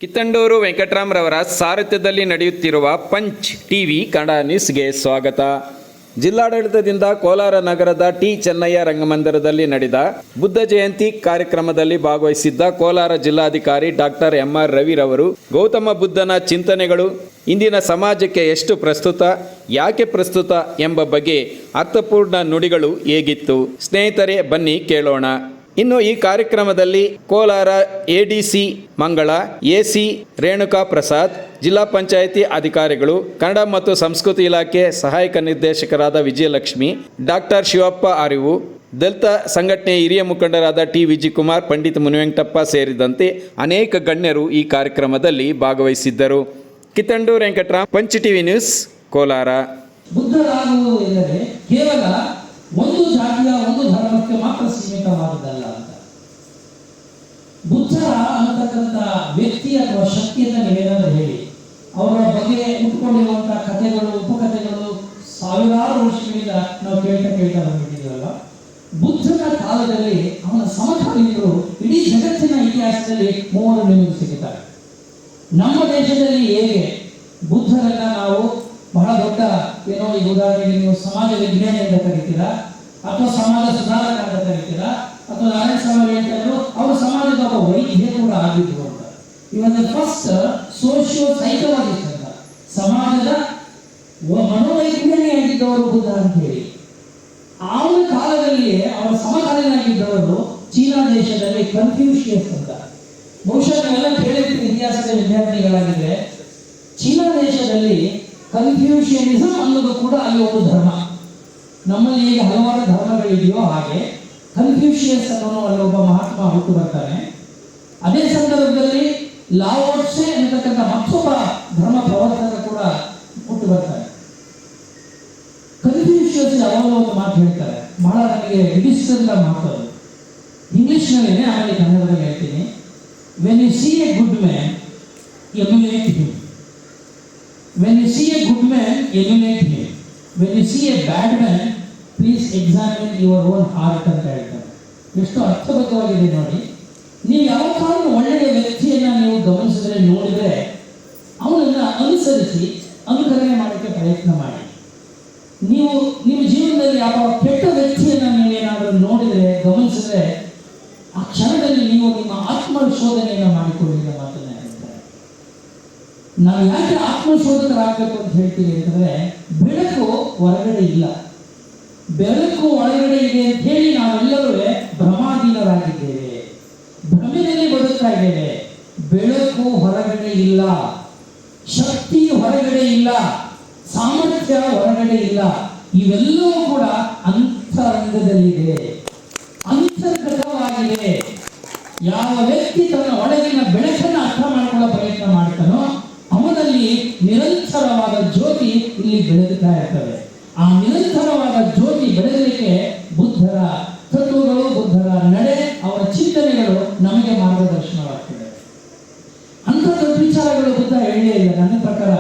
ಕಿತ್ತಂಡೂರು ವೆಂಕಟರಾಮ್ರವರ ಸಾರಥ್ಯದಲ್ಲಿ ನಡೆಯುತ್ತಿರುವ punch TV Kannada ನ್ಯೂಸ್ಗೆ ಸ್ವಾಗತ. ಜಿಲ್ಲಾಡಳಿತದಿಂದ ಕೋಲಾರ ನಗರದ ಟಿ ಚೆನ್ನಯ್ಯ ರಂಗಮಂದಿರದಲ್ಲಿ ನಡೆದ ಬುದ್ಧ ಜಯಂತಿ ಕಾರ್ಯಕ್ರಮದಲ್ಲಿ ಭಾಗವಹಿಸಿದ್ದ ಕೋಲಾರ ಜಿಲ್ಲಾಧಿಕಾರಿ ಡಾಕ್ಟರ್ ಎಂಆರ್ ರವಿರವರು ಗೌತಮ ಬುದ್ಧನ ಚಿಂತನೆಗಳು ಇಂದಿನ ಸಮಾಜಕ್ಕೆ ಎಷ್ಟು ಪ್ರಸ್ತುತ, ಯಾಕೆ ಪ್ರಸ್ತುತ ಎಂಬ ಬಗ್ಗೆ ಅರ್ಥಪೂರ್ಣ ನುಡಿಗಳು ಹೇಗಿತ್ತು? ಸ್ನೇಹಿತರೆ, ಬನ್ನಿ ಕೇಳೋಣ. ಇನ್ನು ಈ ಕಾರ್ಯಕ್ರಮದಲ್ಲಿ ಕೋಲಾರ ಎಡಿಸಿ ಮಂಗಳ, ಎಸಿ ರೇಣುಕಾ ಪ್ರಸಾದ್, ಜಿಲ್ಲಾ ಪಂಚಾಯಿತಿ ಅಧಿಕಾರಿಗಳು, ಕನ್ನಡ ಮತ್ತು ಸಂಸ್ಕೃತಿ ಇಲಾಖೆ ಸಹಾಯಕ ನಿರ್ದೇಶಕರಾದ ವಿಜಯಲಕ್ಷ್ಮಿ, ಡಾಕ್ಟರ್ ಶಿವಪ್ಪ ಅರಿವು, ದಲಿತ ಸಂಘಟನೆ ಹಿರಿಯ ಮುಖಂಡರಾದ ಟಿ ವಿಜಯಕುಮಾರ್, ಪಂಡಿತ್ ಮುನಿವೆಂಕಟಪ್ಪ ಸೇರಿದಂತೆ ಅನೇಕ ಗಣ್ಯರು ಈ ಕಾರ್ಯಕ್ರಮದಲ್ಲಿ ಭಾಗವಹಿಸಿದ್ದರು. Kittandur Venkataram, Punch TV news, Kolar. ಬುದ್ಧರಾಗುವುದು ಎಂದರೆ ಕೇವಲ ಒಂದು ಜಾತಿಯ ಒಂದು ಧರ್ಮಕ್ಕೆ ಮಾತ್ರ ಸೀಮಿತವಾದುದಲ್ಲ ಅಂತ. ಬುದ್ಧ ಅನ್ನತಕ್ಕಂಥ ವ್ಯಕ್ತಿ ಅಥವಾ ಶಕ್ತಿಯನ್ನು ನೀವೇನಾದ್ರೂ ಹೇಳಿ, ಅವರ ಬಗ್ಗೆ ಉಟ್ಕೊಂಡಿರುವಂತಹ ಕಥೆಗಳು, ಉಪಕಥೆಗಳು ಸಾವಿರಾರು ವರ್ಷಗಳಿಂದ ನಾವು ಕೇಳ್ತಾ ಬಂದಿದ್ದೀವಲ್ಲ. ಬುದ್ಧನ ಕಾಲದಲ್ಲಿ ಅವನ ಸಮಕಾಲೀನರು ಇಡೀ ಜಗತ್ತಿನ ಇತಿಹಾಸದಲ್ಲಿ ಮೂವರು ನಿಮಗೆ ಸಿಗುತ್ತಾರೆ. ನಮ್ಮ ದೇಶದಲ್ಲಿ ಹೇಗೆ ಬುದ್ಧರನ್ನ ನಾವು ಬಹಳ ದೊಡ್ಡ ಏನೋ, ಈಗ ಉದಾಹರಣೆಗೆ ನೀವು ಸಮಾಜ ವಿಜ್ಞಾನಿ ಅಂತ ಕರಿತೀರಾ, ಅಥವಾ ಸಮಾಜ ಸುಧಾರಕ ಅಂತ ಕರಿತೀರಾ, ಅಥವಾ ನಾರಾಯಣ ಸ್ವಾಮಿ ಅಂತಂದ್ರು ಅವರು ಸಮಾಜದ ಒಬ್ಬ ವೈದ್ಯ ಕೂಡ ಆಗಿದ್ರು ಅಂತ. ಇವನ್ ಫಸ್ಟ್ ಸೋಶಿಯೋ ಸೈಕಾಲಜಿಸ್ಟ್ ಅಂತ, ಸಮಾಜದ ಮನೋವೈಜ್ಞಾನಿ ಆಗಿದ್ದವರು ಬುದ್ಧ ಅಂತ ಹೇಳಿ. ಅವನ ಕಾಲದಲ್ಲಿಯೇ ಅವರ ಸಮಕಾಲೀನಾಗಿದ್ದವರು ಚೀನಾ ದೇಶದಲ್ಲಿ ಕನ್ಫ್ಯೂಷಿಯಸ್ ಅಂತ. ಬಹುಶಃ ನೀವೆಲ್ಲ ಕೇಳಿರ್ತೀರಿ, ಇತಿಹಾಸದ ವಿದ್ಯಾರ್ಥಿಗಳಾಗಿದ್ರೆ. ಚೀನಾ ದೇಶದಲ್ಲಿ ಕನ್ಫ್ಯೂಷಿಯನಿಸಂ ಅನ್ನೋದು ಕೂಡ ಅಲ್ಲಿ ಒಂದು ಧರ್ಮ. ನಮ್ಮಲ್ಲಿ ಈಗ ಹಲವಾರು ಧರ್ಮಗಳಿದೆಯೋ ಹಾಗೆ ಕನ್ಫ್ಯೂಷಿಯಸ್ ಅನ್ನೋ ಅಲ್ಲಿ ಒಬ್ಬ ಮಹಾತ್ಮ ಹುಟ್ಟು ಬರ್ತಾನೆ. ಅದೇ ಸಂದರ್ಭದಲ್ಲಿ ಲಾವೋಟ್ಸೆ ಅನ್ನತಕ್ಕಂಥ ಮತ್ತೊಬ್ಬ ಧರ್ಮ ಪ್ರವರ್ತಕ ಕೂಡ ಹುಟ್ಟು ಬರ್ತಾನೆ. ಕನ್ಫ್ಯೂಷಿಯಸ್ ಯಾವಾಗಲೂ ಒಂದು ಮಾತು ಹೇಳ್ತಾರೆ, ಬಹಳ ನನಗೆ ಹಿಡಿಸಿದ ಮಾತು. ಇಂಗ್ಲಿಷ್ನಲ್ಲಿನೇ, ಆಮೇಲೆ ಕನ್ನಡದಲ್ಲಿ ಹೇಳ್ತೀನಿ. When U C A good man, emulate him. When you see a good man, emulate him. When you see a bad man, please examine your own heart ಅಂತ ಹೇಳ್ತಾರೆ. ಎಷ್ಟು ಅರ್ಥಬದ್ಧವಾಗಿದೆ ನೋಡಿ. ನೀವು ಯಾವ ಕಾರಣ ಒಳ್ಳೆಯ ವ್ಯಕ್ತಿಯನ್ನ ನೀವು ಗಮನಿಸಿದ್ರೆ, ನೋಡಿದ್ರೆ, ಅವನನ್ನ ಅನುಸರಿಸಿ ಅನುಕರಣೆ ಮಾಡೋಕ್ಕೆ ಪ್ರಯತ್ನ ಮಾಡಿ. ನೀವು ನಿಮ್ಮ ಜೀವನದಲ್ಲಿ ಯಾವ ಕೆಟ್ಟ ವ್ಯಕ್ತಿಯನ್ನ ನೀವೇನಾದರೂ ನೋಡಿದ್ರೆ, ಗಮನಿಸಿದ್ರೆ, ಆ ಕ್ಷಣದಲ್ಲಿ ನೀವು ನಿಮ್ಮ ಆತ್ಮಶೋಧನೆಯನ್ನು ಮಾಡಿಕೊಳ್ಳಿ ಮಾತನ್ನ ಹೇಳ್ತಾರೆ. ನಾವು ಯಾಕೆ ಆತ್ಮಶೋಧಕರಾಗಬೇಕು ಅಂತ ಹೇಳ್ತೀವಿ ಅಂತಂದ್ರೆ, ಬೆಳಕು ಹೊರಗಡೆ ಇಲ್ಲ, ಬೆಳಕು ಒಳಗಡೆ ಇದೆ ಅಂತ ಹೇಳಿ ನಾವೆಲ್ಲರೂ ಭ್ರಮಾಧೀನರಾಗಿದ್ದೇವೆ, ಭ್ರಮೆಯಲ್ಲಿ ಬದುಕ್ತಾ ಇದ್ದೇವೆ. ಬೆಳಕು ಹೊರಗಡೆ ಇಲ್ಲ, ಶಕ್ತಿ ಹೊರಗಡೆ ಇಲ್ಲ, ಸಾಮರ್ಥ್ಯ ಹೊರಗಡೆ ಇಲ್ಲ. ಇವೆಲ್ಲವೂ ಕೂಡ ಅಂತರಂಗದಲ್ಲಿದೆ, ಅಂತರ್ಗತವಾಗಿದೆ. ಯಾವ ವ್ಯಕ್ತಿ ತನ್ನ ಒಳಗಿನ ಬೆಳಕನ್ನು ಅರ್ಥ ಮಾಡಿಕೊಳ್ಳೋ ಪ್ರಯತ್ನ ಮಾಡ್ತಾನೋ ಅವನಲ್ಲಿ ನಿರಂತರವಾದ ಜ್ಯೋತಿ ಇಲ್ಲಿ ಬೆಳಗುತ್ತಾ ಇರ್ತವೆ. ಆ ನಿರಂತರವಾದ ಜ್ಯೋತಿ ಬೆಳೆದಲಿಕ್ಕೆ ಬುದ್ಧರ ತತ್ವಗಳು, ಬುದ್ಧರ ನಡೆ, ಅವರ ಚಿಂತನೆಗಳು ನಮಗೆ ಮಾರ್ಗದರ್ಶನವಾಗ್ತದೆ. ಅಂತ ದೊಡ್ಡ ವಿಚಾರಗಳು ಬುದ್ಧ ಹೇಳೇ ಇಲ್ಲ. ನನ್ನ ಪ್ರಕಾರ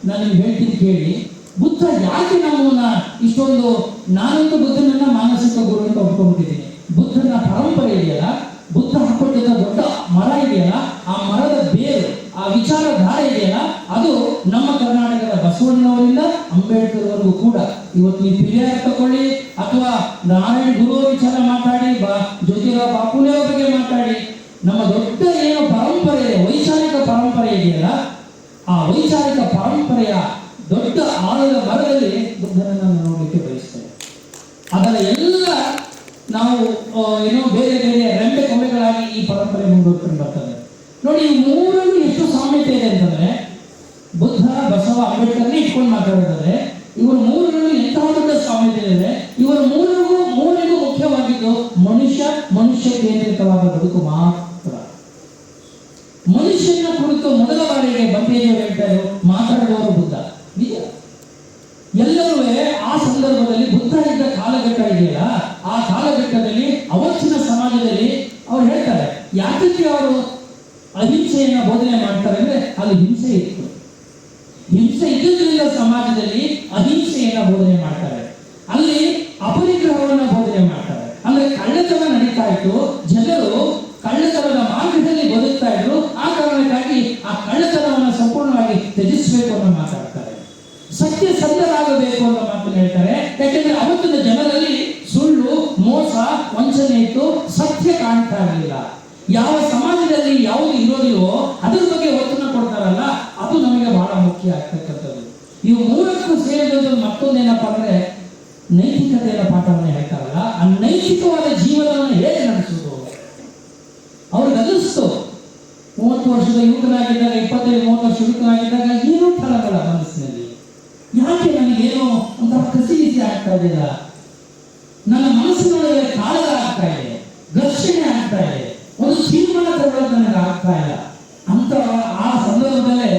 ನಾನು ನಿಮ್ಗೆ ಹೇಳ್ತೀನಿ ಕೇಳಿ. ಬುದ್ಧ ಯಾಕೆ ನಮ್ಮನ್ನ ಇಷ್ಟೊಂದು, ನಾನಂತೂ ಬುದ್ಧನನ್ನ ಮಾನಸಿಕ ಗುರು ಅಂತ ಒಪ್ಕೊಂಡ್ಬಿಟ್ಟಿದ್ದೀನಿ. ಬುದ್ಧನ ಪರಂಪರೆ ಇದೆಯಲ್ಲ, ಬುದ್ಧ ಹಾಕೊಂಡಿದ್ದ ದೊಡ್ಡ ಮರ ಇದೆಯಲ್ಲ, ಆ ಮರದ ಬೇರು, ಆ ವಿಚಾರಧಾರೆ ಇದೆಯಲ್ಲ, ಅದು ನಮ್ಮ ಕರ್ನಾಟಕದ ಬಸವಣ್ಣನವರಿಂದ ಅಂಬೇಡ್ಕರ್ವರೆಗೂ ಕೂಡ. ಇವತ್ತು ನೀವು ಪಿರಿಯಾರ್ ತಗೊಳ್ಳಿ, ಅಥವಾ ನಾರಾಯಣ ಗುರು ವಿಚಾರ ಮಾತಾಡಿ, ಜ್ಯೋತಿರಾವ್ ಬಾಪುಲೆ ಬಗ್ಗೆ ಮಾತಾಡಿ, ನಮ್ಮ ದೊಡ್ಡ ಏನು ಪರಂಪರೆ ಇದೆ, ವೈಚಾರಿಕ ಪರಂಪರೆ ಇದೆಯಲ್ಲ, ಆ ವೈಚಾರಿಕ ಪರಂಪರೆಯ ದೊಡ್ಡ ಆಳದ ಮರದಲ್ಲಿ ಬುದ್ಧನನ್ನು ನೋಡಲಿಕ್ಕೆ ಬಯಸ್ತೇವೆ. ಅದರ ಎಲ್ಲ ನಾವು ಏನೋ ಬೇರೆ ಬೇರೆ ರೆಂಬೆ ಕೊಂಬೆಗಳಾಗಿ ಈ ಪರಂಪರೆ ಮುಂದುವರ್ಕೊಂಡು ಬರ್ತದೆ ನೋಡಿ. ಈ ಮೂರನ್ನು ಎಷ್ಟು ಸಾಮ್ಯತೆ ಇದೆ ಅಂತಂದ್ರೆ, ಬುದ್ಧ, ಬಸವ, ಅಂಬೇಡ್ಕರ್ನೇ ಇಟ್ಕೊಂಡು ಮಾತಾಡಿದ್ರೆ, ಇವರ ಮೂರರಲ್ಲಿ ಎಂತಹ ದೊಡ್ಡ ಸಾಮ್ಯತೆ ಇದೆ. ಇವರ ಮೂರಿಗೂ ಮುಖ್ಯವಾಗಿದ್ದು ಮನುಷ್ಯ ಕೇಂದ್ರಿತವಾದ ಬದುಕು ಮಾತ್ರ. ಮನುಷ್ಯನ ಕುರಿತು ಮೊದಲ ಬಾರಿಗೆ ಬಂದೇಜ ಹೇಳ್ತಾರೆ ಮಾತಾಡುವವರು ಬುದ್ಧ. ನಿಜ. ಎಲ್ಲರೂ ಆ ಸಂದರ್ಭದಲ್ಲಿ ಬುದ್ಧ ಇದ್ದ ಕಾಲಘಟ್ಟ ಇದೆಯಲ್ಲ, ಆ ಕಾಲಘಟ್ಟದಲ್ಲಿ ಅವತ್ತಿನ ಸಮಾಜದಲ್ಲಿ ಅವ್ರು ಹೇಳ್ತಾರೆ, ಯಾಕೆ ಅವರು ಅಹಿಂಸೆಯನ್ನ ಬೋಧನೆ ಮಾಡ್ತಾರೆ ಅಂದ್ರೆ, ಅಲ್ಲಿ ಹಿಂಸೆ ಇತ್ತು. ಹಿಂಸೆ ಇದ್ದುದರಿಂದ ಸಮಾಜದಲ್ಲಿ ಅಹಿಂಸೆಯನ್ನ ಬೋಧನೆ ಮಾಡ್ತಾರೆ. ಅಲ್ಲಿ ಅಪರಿಗ್ರಹವನ್ನ ಬೋಧನೆ ಮಾಡ್ತಾರೆ. ಅಂದ್ರೆ ಕಳ್ಳತನ ನಡೀತಾ ಇತ್ತು, ಜನರು ಕಳ್ಳತನದ ಮಾರ್ಗದಲ್ಲಿ ಬದುಕ್ತಾ ಇದ್ರು. ಆ ಕಾರಣಕ್ಕಾಗಿ ಆ ನಡೆಸಬೇಕು ಅಂತ ಮಾತಾಡ್ತಾರೆ. ಸತ್ಯಸಂಧರಾಗಬೇಕು ಅಂತ ಮಾತನ್ನು ಹೇಳ್ತಾರೆ. ಯಾಕೆಂದ್ರೆ ಅವತ್ತಿನ ಜನರಲ್ಲಿ ಸುಳ್ಳು, ಮೋಸ, ವಂಚನೆ ಇತ್ತು, ಸತ್ಯ ಕಾಣ್ತಾ ಇರಲಿಲ್ಲ. ಯಾವ ಸಮಾಜದಲ್ಲಿ ಯಾವುದು ಇರೋದಿಲ್ವೋ ಅದ್ರ ಬಗ್ಗೆ ಒತ್ತನ್ನು ಕೊಡ್ತಾರಲ್ಲ, ಅದು ನಮಗೆ ಬಹಳ ಮುಖ್ಯ ಆಗ್ತಕ್ಕಂಥದ್ದು. ಇವು ಮೂರಕ್ಕೂ ಸೇರಿದ ಮತ್ತೊಂದೇನಪ್ಪ ಅಂದ್ರೆ ನೈತಿಕತೆಯ ಪಾಠವನ್ನು ಹೇಳ್ತಾರಲ್ಲ, ಆ ನೈತಿಕವಾದ ಜೀವನವನ್ನು ಹೇಗೆ ನಡೆಸುವುದು. ಅವ್ರಿಗೆ ಅನ್ನಿಸ್ತು 30 ವರ್ಷದ ಯುವಕನಾಗಿದ್ದಾಗ, 25-30 ವರ್ಷ ಯುವಕನಾಗಿದ್ದಾಗ ಏನೂ ಫಲಗಳ ಮನಸ್ಸಿನಲ್ಲಿ, ಯಾಕೆ ನನಗೇನೋ ಒಂಥರ ಕಸಿವಿಸಿ ಆಗ್ತಾ ಇದೆಯಲ್ಲ, ನನ್ನ ಮನಸ್ಸಿನೊಳಗೆ ಕಾಳಗ ಆಗ್ತಾ ಇದೆ, ಘರ್ಷಣೆ ಆಗ್ತಾ ಇದೆ, ಒಂದು ತೀರ್ಮಾನ ತಗೊಳ್ಳೋದು ನನಗೆ ಆಗ್ತಾ ಇಲ್ಲ ಅಂತ ಆ ಸಂದರ್ಭದಲ್ಲೇ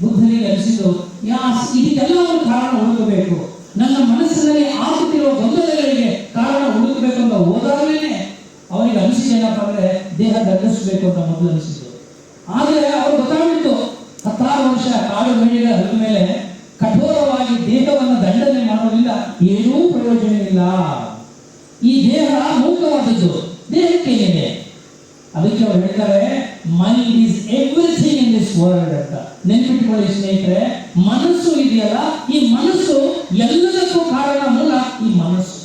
ಬುದ್ಧನಿಗೆ ಅನಿಸಿದ್ದು, ಇದಕ್ಕೆಲ್ಲ ಒಂದು ಕಾರಣ ಹುಡುಕಬೇಕು, ನನ್ನ ಮನಸ್ಸಿನಲ್ಲಿ ಆಗುತ್ತಿರುವ ಗೊಂದಲಗಳಿಗೆ ಕಾರಣ ಹುಡುಕಬೇಕು ಅಂತ ಹೋದಾಗಲೇ ಅವನಿಗೆ ಅನಿಸಿದ್ದೇನಪ್ಪ ಅಂದ್ರೆ ದೇಹ ದಂಡಿಸಬೇಕು ಅಂತ ಮೊದಲು ಅನಿಸಿದ್ದು. ಆದರೆ ಅವ್ರು ಗೊತ್ತಾಗಿತ್ತು 16 ವರ್ಷ ಕಾಡು ಮೇಳಿಗೆ ಹರಿದ ಮೇಲೆ ಕಠೋರವಾಗಿ ದೇಹವನ್ನು ದಂಡನೆ ಮಾಡೋದ್ರಿಂದ ಏನೂ ಪ್ರಯೋಜನ ಇಲ್ಲ. ಈ ದೇಹ ಮೂಕವಾದದ್ದು, ದೇಹಕ್ಕೇನಿದೆ. ಅದಕ್ಕೆ ಅವ್ರು ಹೇಳ್ತಾರೆ mind is everything in this world ಅಂತ. ನೆನ್ಪಿಟ್ಕೊಳ್ಳಿ ಸ್ನೇಹಿತರೆ, ಮನಸ್ಸು ಇದೆಯಲ್ಲ, ಈ ಮನಸ್ಸು ಎಲ್ಲದಕ್ಕೂ ಕಾರಣ, ಮೂಲ ಈ ಮನಸ್ಸು.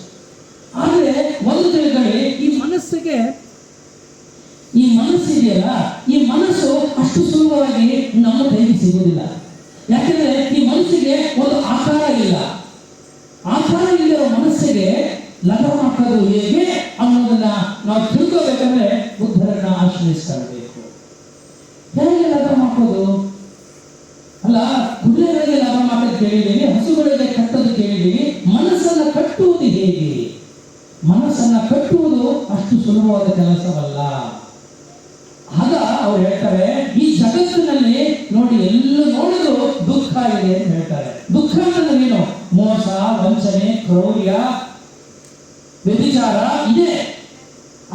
ಆದ್ರೆ ಒಂದು ತಿಳ್ಕೊಳ್ಳಿ, ಈ ಮನಸ್ಸಿದೆಯಲ್ಲ, ಈ ಮನಸ್ಸು ಅಷ್ಟು ಸುಲಭವಾಗಿ ನಮ್ಮ ಕೈಗೆ ಸಿಗುವುದಿಲ್ಲ. ಯಾಕಂದ್ರೆ ಈ ಮನಸ್ಸಿಗೆ ಒಂದು ಆಕಾರ ಇಲ್ಲ. ಆಕಾರ ಇಲ್ಲಿರೋ ಮನಸ್ಸಿಗೆ ಲಗಾಮ್ ಹಾಕೋದು ಹೇಗೆ ಅನ್ನೋದನ್ನ ನಾವು ತಿಳ್ಕೋಬೇಕಂದ್ರೆ ಬುದ್ಧರನ್ನ ಆಶ್ರಯಿಸ್ಕೊಳ್ಬೇಕು. ಹೇಗೆ ಲಗಾಮ್ ಹಾಕೋದು? ಅಲ್ಲ, ಕುದುರೆಗಳಿಗೆ ಲಗಾಮ್ ಹಾಕೋದು ಕೇಳಿದ್ದೀವಿ, ಹಸುಗಳಿಗೆ ಕಟ್ಟೋದು ಕೇಳಿದ್ದೀವಿ. ಮನಸ್ಸನ್ನ ಕಟ್ಟುವುದು ಹೇಗೆ? ಮನಸ್ಸನ್ನ ಕಟ್ಟುವುದು ಅಷ್ಟು ಸುಲಭವಾದ ಕೆಲಸವಲ್ಲ. ಆಗ ಅವ್ರು ಹೇಳ್ತಾರೆ, ಈ ಜಗತ್ತಿನಲ್ಲಿ ನೋಡಿ ಎಲ್ಲ ನೋಡಿದ್ರು ದುಃಖ ಇದೆ ಅಂತ ಹೇಳ್ತಾರೆ. ದುಃಖ ಅಂದ್ರೆ ಏನು? ಮೋಸ, ವಂಚನೆ, ಕ್ರೌರ್ಯ, ವ್ಯಭಿಚಾರ ಇದೆ.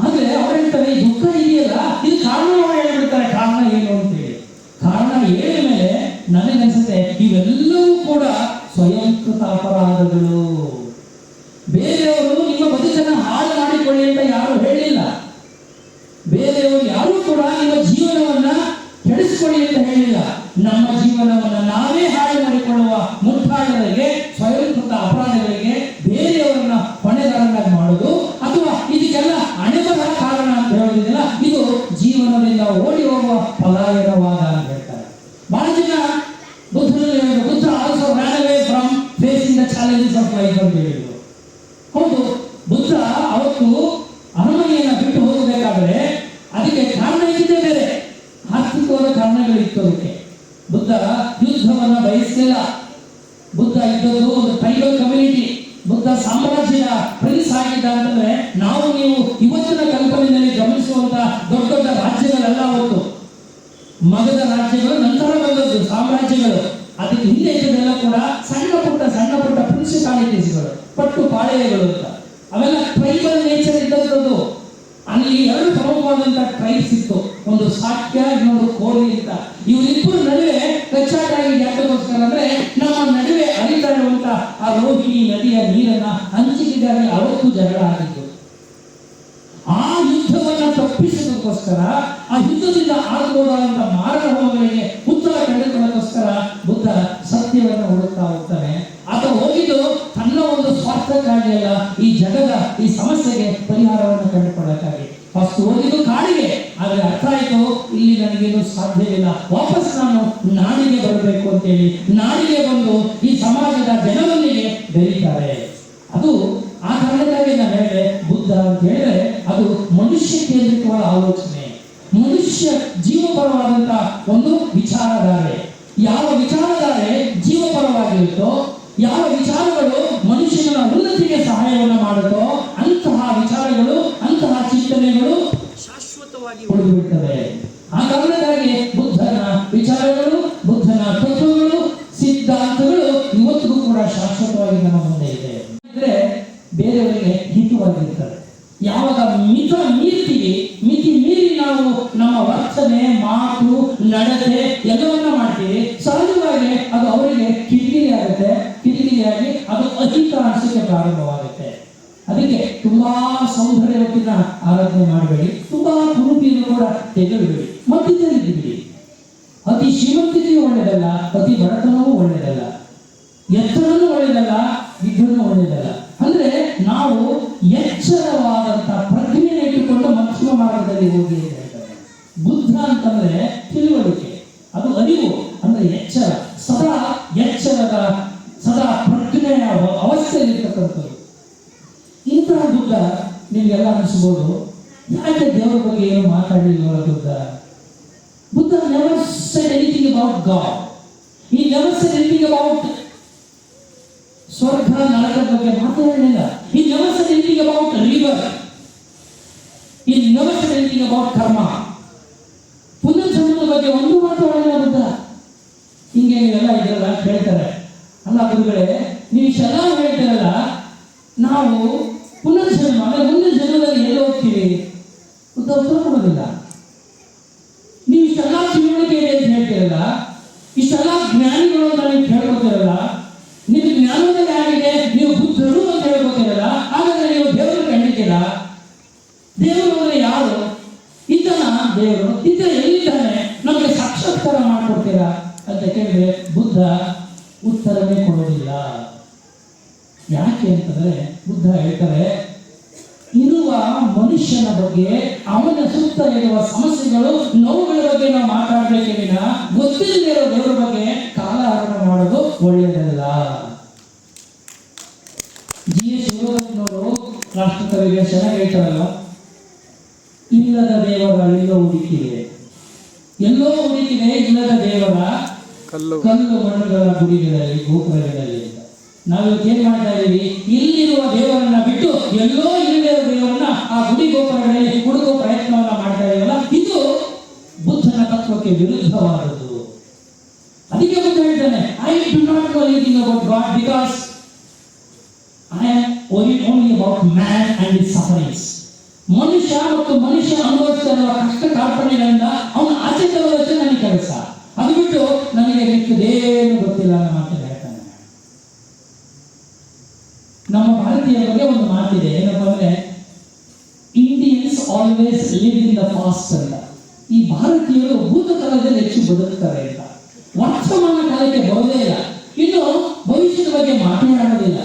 ಆದ್ರೆ ಅವ್ರು ಹೇಳ್ತಾರೆ ಈ ದುಃಖ ಇದೆಯಲ್ಲ, ಇದು ಕಾರಣ ಹೇಳ್ಬಿಡ್ತಾರೆ. ಕಾರಣ ಏನು ಅಂತ ಹೇಳಿ, ಕಾರಣ ಹೇಳಿದ ಮೇಲೆ ನನಗನ್ಸುತ್ತೆ ಇವೆಲ್ಲವೂ ಕೂಡ ಸ್ವಯಂಕೃತ ಅಪರಾಧಗಳು. ಬೇರೆಯವರು ನಿಮ್ಮ ಬದುಕನ್ನು ಹಾಳು ಮಾಡಿಕೊಳ್ಳಿ ಅಂತ ಯಾರು ಹೇಳಿಲ್ಲ. ಬೇರೆಯವರು ಯಾರು ಕೂಡ ನಿಮ್ಮ ಜೀವನವನ್ನ ಕೆಡಿಸಿಕೊಳ್ಳಿ ಅಂತ ಹೇಳಿಲ್ಲ. ನಮ್ಮ ಜೀವನವನ್ನ ನಾವೇ ಹಾಳು ಮಾಡಿಕೊಳ್ಳುವ ಮುಟ್ಟಾಳರಿಗೆ, ಸ್ವಯಂಕೃತ ಅಪರಾಧಗಳಿಗೆ ಬೇರೆಯವರನ್ನ ಹೊಣೆಗಾರನಾಗಿ ಮಾಡೋದು, ಅಥವಾ ಇದಕ್ಕೆಲ್ಲ ಹಣೆಬರಹ ಕಾರಣ ಅಂತ ಹೇಳೋದಿಲ್ಲ. ಇದು ಜೀವನದಿಂದ ಓಡಿ ಹೋಗುವ ಪಲಾಯನವಾದ ಅಂತ ಹೇಳ್ತಾರೆ. ಬಹಳ ಜನ Buddha also ran away from facing the challenges of life ಅಂತ ಹೇಳಿದ್ರು. ಹೌದು, ಬುದ್ಧ ಅವತ್ತು ಅರಮನೆಯನ್ನ ಬಿಟ್ಟು ಹೋಗಬೇಕಾದ್ರೆ ಅದಕ್ಕೆ ಕಾರಣ ಇದ್ದೇ ಬೇರೆ, ಆರ್ಥಿಕವಾದ ಕಾರಣಗಳಿತ್ತು ಅದಕ್ಕೆ. ಬುದ್ಧ ಯುದ್ಧವನ್ನ ಬಯಸಲಿಲ್ಲ. ಬುದ್ಧ ಇದ್ದದ್ದು ಒಂದು ಟ್ರೈಬಲ್ ಕಮ್ಯುನಿಟಿ. ಬುದ್ಧ ಸಾಮ್ರಾಜ್ಯದ ಪ್ರಿನ್ಸ್ ಆಗಿದ್ದ ಅಂತಂದ್ರೆ ನಾವು ನೀವು ಇವತ್ತಿನ ಕಲ್ಪನೆಯಲ್ಲಿ ಗಮನಿಸುವಂತ ದೊಡ್ಡ ದೊಡ್ಡ ರಾಜ್ಯಗಳೆಲ್ಲ ಅವತ್ತು ಮಗದ ರಾಜ್ಯಗಳು ನಂತರ ಬಂದದ್ದು ಸಾಮ್ರಾಜ್ಯಗಳು. ಅದಕ್ಕೆ ಹಿಂದೆ ಇದ್ದದೆಲ್ಲ ಕೂಡ ಸಣ್ಣ ಪುಟ್ಟ ಪ್ರಿನ್ಸಿಪಾಲಿಟೀಸ್ಗಳು, ಪಟ್ಟು ಪಾಳೆಯಗಳು ಅಂತ. ಅವೆಲ್ಲ ಟ್ರೈಬಲ್ ನೇಚರ್ ಇದ್ದದ್ದು. ಅಲ್ಲಿ 2 ಪ್ರಮುಖವಾದಂತಹ ಟ್ರೈಬ್ಸ್ ಇತ್ತು, ಒಂದು ಸಾಕ್ಯ, ಇನ್ನೊಂದು ಕೋಲಿ ಅಂತ. ಇವರಿಬ್ಬರ ನಡುವೆ ಕಚ್ಚಾಟ ಆಗಿ ಯಾಕೋಸ್ಕರ ಅಂದ್ರೆ ನಮ್ಮ ನಡುವೆ ಹರಿತಾ ಇರುವಂತ ಆ ರೋಹಿಣಿ ನದಿಯ ನೀರನ್ನ ಹಂಚಿಕೆಗಾಗಿ ಅವತ್ತು ಜಗಳ ಆಗಿತ್ತು. ಆ ಯುದ್ಧವನ್ನ ತಪ್ಪಿಸೋದಕ್ಕೋಸ್ಕರ, ಆ ಯುದ್ಧದಿಂದ ಆಗಬಹುದಾದಂತಹ ಮಾರಣ ಹೋಮಗಳಿಗೆ ಉತ್ತರ ಕಂಡುಕೊಳ್ಳೋದಕ್ಕೋಸ್ಕರ ಬುದ್ಧ ಸತ್ಯವನ್ನು ಹುಡುಕ್ತಾ ಹೋಗ್ತಾನೆ. ಆತ ಹೋಗಿದ್ದು ತನ್ನ ಒಂದು ಸ್ವಾರ್ಥಕ್ಕಾಗಿ ಅಲ್ಲ, ಈ ಜಗದ ಈ ಸಮಸ್ಯೆಗೆ ಪರಿಹಾರವನ್ನು ಕಂಡುಕೊಳ್ಳೋಕ್ಕಾಗಿ. ಫಸ್ಟ್ ಹೋಗಿದ್ದು ಕಾಡಿಗೆ, ಆದ್ರೆ ಅರ್ಥ ಆಯ್ತು ಇಲ್ಲಿ ನನಗೇನು ಸಾಧ್ಯವಿಲ್ಲ, ವಾಪಸ್ ನಾನು ನಾಡಿಗೆ ಬರಬೇಕು ಅಂತೇಳಿ ನಾಡಿಗೆ ಬಂದು ಈ ಸಮಾಜದ ಜನರೊಂದಿಗೆ ಬೆರೀತಾರೆ. ಅದು ಆ ಕಾರಣಕ್ಕಾಗಿ ನಾನು ಹೇಳಿದೆ, ಬುದ್ಧ ಅಂತ ಹೇಳಿದ್ರೆ ಅದು ಮನುಷ್ಯ ಕೇಂದ್ರಿತವಾದ ಆಲೋಚನೆ, ಮನುಷ್ಯ ಜೀವಪರವಾದಂತಹ ಒಂದು ವಿಚಾರಧಾರೆ. ಯಾವ ವಿಚಾರಧಾರೆ ಜೀವಪರವಾಗಿರುತ್ತೋ, ಯಾವ ವಿಚಾರಗಳು ಮನುಷ್ಯನ ಉನ್ನತಿಗೆ ಸಹಾಯವನ್ನು ಮಾಡುತ್ತೋ ಅಂತಹ ವಿಚಾರಗಳು, ಅಂತಹ ಚಿಂತನೆಗಳು ಶಾಶ್ವತವಾಗಿ ಉಳಿದುಬಿಡ್ತವೆ. ಆ ಕಾರಣಕ್ಕಾಗಿ ಬುದ್ಧನ ವಿಚಾರಗಳು, ಬುದ್ಧನ ತತ್ವಗಳು, ಸಿದ್ಧಾಂತಗಳು ಇವತ್ತಿಗೂ ಕೂಡ ಶಾಶ್ವತವಾಗಿ ನಮ್ಮ ಮುಂದೆ ಇದೆ. ಇದ್ರೆ ಬೇರೆಯವರಿಗೆ ಹಿತವಾಗಿರ್ತದೆ. ಯಾವಾಗ ಮಿತಿ ಮೀರಿ ನಾವು ನಮ್ಮ ವರ್ತನೆ, ಮಾತು, ನಡತೆ ಎಲ್ಲವನ್ನ ಮಾಡ್ತೀವಿ, ಸಹಜವಾಗಿ ಅದು ಅವರಿಗೆ ಕಿರಿಕಿರಿಯಾಗಿ ಅದು ಅಹಿತ ಅನಿಸಕ್ಕೆ ಪ್ರಾರಂಭವಾಗುತ್ತೆ. ಅದಕ್ಕೆ ತುಂಬಾ ಸೌಂದರ್ಯವತ್ತಿನ ಆರಾಧನೆ ಮಾಡಬೇಡಿ, ತುಂಬಾ ಕುರುಪಿಯನ್ನು ಕೂಡ ತೆಗೆದುಬಿಡಿ, ಮಧ್ಯದಲ್ಲಿದ್ದೀವಿ. ಅತಿ ಶಿವ ಶ್ರೀಮಂತಿಕೆಯೂ ಒಳ್ಳೆಯದಲ್ಲ, ಅತಿ ಬಡತನವೂ ಒಳ್ಳೆಯದಲ್ಲ, ಎತ್ತರನೂ ಒಳ್ಳೆಯದಲ್ಲ, ವಿದ್ಯೆನೂ ಒಳ್ಳೆಯದಲ್ಲ. ಅಂದ್ರೆ ನಾವು ಎಚ್ಚರವಾದಂತಹ ಪ್ರಜ್ಞೆಯನ್ನು ಇಟ್ಟುಕೊಂಡು ಮಧ್ಯಮ ಮಾರ್ಗದಲ್ಲಿ ಹೋಗಿ ಅಂತ ಹೇಳ್ತಾರೆ. ಬುದ್ಧ ಅಂತಂದ್ರೆ ತಿಳುವಳಿಕೆ, ಅದು ಅರಿವು, ಅಂದ್ರೆ ಎಚ್ಚರ, ಸದಾ ಎಚ್ಚರದ, ಸದಾ ಪ್ರಜ್ಞೆಯ ಅವಸ್ಥೆಯಲ್ಲಿರ್ತಕ್ಕಂಥದ್ದು. ಇಂತಹ ಬುದ್ಧ ನಿಮ್ಗೆಲ್ಲ ಅನಿಸ್ಬೋದು, ಯಾಕೆ ದೇವರ ಬಗ್ಗೆ ಏನು ಮಾತಾಡಲಿಲ್ಲ Buddha? Buddha never said anything about God. He never said anything about ಸ್ವರ್ಗ ನರಕದ ಬಗ್ಗೆ ಮಾತಾಡಲಿಲ್ಲ. He never said anything about river. He never said anything about karma. ಪುನರ್ಜನ್ಮದ ಬಗ್ಗೆ ಒಂದು ಮಾತಾಡಲಿಲ್ಲ ಬುದ್ಧ. ಹಿಂಗೆ ನೀವೆಲ್ಲ ಇದೆಲ್ಲ ಹೇಳ್ತಾರೆ, ಅಲ್ಲ ಗುರುಗಳೇ ನೀವು ಇಷ್ಟೆಲ್ಲ ಹೇಳ್ತಾರಲ್ಲ, ನಾವು ಪುನರ್ಜನ್ಮ ಅಂದ್ರೆ ಮುಂದಿನ ಜನ್ಮದಲ್ಲಿ ಎಲ್ಲಿ ಹೋಗ್ತೀವಿ? ಬುದ್ಧ ಉತ್ತರ ಕೊಡೋದಿಲ್ಲ. ನೀವು ಇಷ್ಟೆಲ್ಲ ತಿಳುವಳಿಕೆ ಇದೆ ಅಂತ ಹೇಳ್ತೀರಲ್ಲ, ಇಷ್ಟೆಲ್ಲ ಜ್ಞಾನಿಗಳು ಅಂತ ನೀವು ಕೇಳ್ಕೊತೀರಲ್ಲ, ನಿಮಗೆ ಜ್ಞಾನೋದಯ ಆಗಿದೆ, ನೀವು ಬುದ್ಧರು ಅಂತ ಹೇಳ್ಕೊತೀರಲ್ಲ, ಹಾಗಾದ್ರೆ ನೀವು ದೇವರು ಕಂಡಿದ್ದೀರ? ದೇವರು ಅಂದ್ರೆ ಯಾರು? ಇದ್ದಾನ ದೇವರು? ಇದ್ದ ಎಲ್ಲಿದ್ದಾನೆ? ನಮಗೆ ಸಾಕ್ಷಾತ್ಕಾರ ಮಾಡ್ಕೊಡ್ತೀರಾ ಅಂತ ಕೇಳಿದ್ರೆ ಬುದ್ಧ ಉತ್ತರವೇ ಕೊಡೋದಿಲ್ಲ. ಯಾಕೆ ಅಂತಂದ್ರೆ ಬುದ್ಧ ಹೇಳ್ತಾರೆ, ಇರುವ ಮನುಷ್ಯನ ಬಗ್ಗೆ, ಅವನ ಸುತ್ತ ಇರುವ ಸಮಸ್ಯೆಗಳು, ನೋವುಗಳ ಬಗ್ಗೆ ನಾವು ಮಾತಾಡಬೇಕೇ ವಿನ ಗೊತ್ತಿಲ್ಲದೆ ಇರೋ ದೇವರ ಬಗ್ಗೆ ಕಾಲಹರಣ ಮಾಡೋದು ಒಳ್ಳೆಯದಲ್ಲ. G.S. ಶಿವರಾಜನವರು ರಾಷ್ಟ್ರಕವಿಗೆ ಚೆನ್ನಾಗಿ ಹೇಳ್ತಾರಲ್ಲ, ಇಲ್ಲದ ದೇವರ ಎಲ್ಲೋ ಹುಡುಕಿದೆ, ಎಲ್ಲೋ ಹುಡುಕಿದೆ ಇಲ್ಲದ ದೇವರ ಕಲ್ಲು ಮಣ್ಣುಗಳ ಗುಡಿಗಳಲ್ಲಿ, ಗೋಪುರಗಳಲ್ಲಿ ಅಂತ. ನಾವಿವತ್ತು ಏನ್ ಮಾಡ್ತಾ ಇದೀವಿ? ಇಲ್ಲಿರುವ ದೇವರನ್ನ ಬಿಟ್ಟು ಎಲ್ಲೋ ಇಲ್ಲದೆ ದೇವರನ್ನ ಆ ಗುಡಿ ಗೋಪುರಗಳಲ್ಲಿ ಹುಡುಕೋ ಪ್ರಯತ್ನವನ್ನ ಮಾಡ್ತಾ ಇದೀವಲ್ಲ, ಇದು ಬುದ್ಧನ ತತ್ವಕ್ಕೆ ವಿರುದ್ಧವಾದದ್ದು. ಅದಕ್ಕೆ ಬುದ್ಧ ಹೇಳ್ತಾನೆ, I do not know anything about god because I am only about man and his sufferings. ಮನುಷ್ಯ ಮತ್ತು ಮನುಷ್ಯ ಅನುಭವಿಸ್ತಾ ಇರುವ ಕಷ್ಟ ಕಾರ್ಪಣ್ಯಗಳಿಂದ ಅವನು ಆಚೆ ತರೋದಕ್ಕೆ ನನಗೆ ಕೆಲಸ, ಅದು ಬಿಟ್ಟು ನನಗೆ ಮಿಕ್ಕದೇನು ಗೊತ್ತಿಲ್ಲ ಅನ್ನೋ ಮಾತನ್ನು ಹೇಳ್ತಾನೆ. ನಮ್ಮ ಭಾರತೀಯರ ಬಗ್ಗೆ ಒಂದು ಮಾತಿದೆ, ಏನಪ್ಪ ಅಂದ್ರೆ Indians always live in the past ಅಂತ. ಈ ಭಾರತೀಯರು ಭೂತಕಾಲದಲ್ಲಿ ಹೆಚ್ಚು ಬದುಕ್ತಾರೆ ಅಂತ, ವರ್ತಮಾನ ಕಾಲಕ್ಕೆ ಬರೋದೇ ಇಲ್ಲ, ಇನ್ನು ಭವಿಷ್ಯದ ಬಗ್ಗೆ ಮಾತನಾಡೋದಿಲ್ಲ.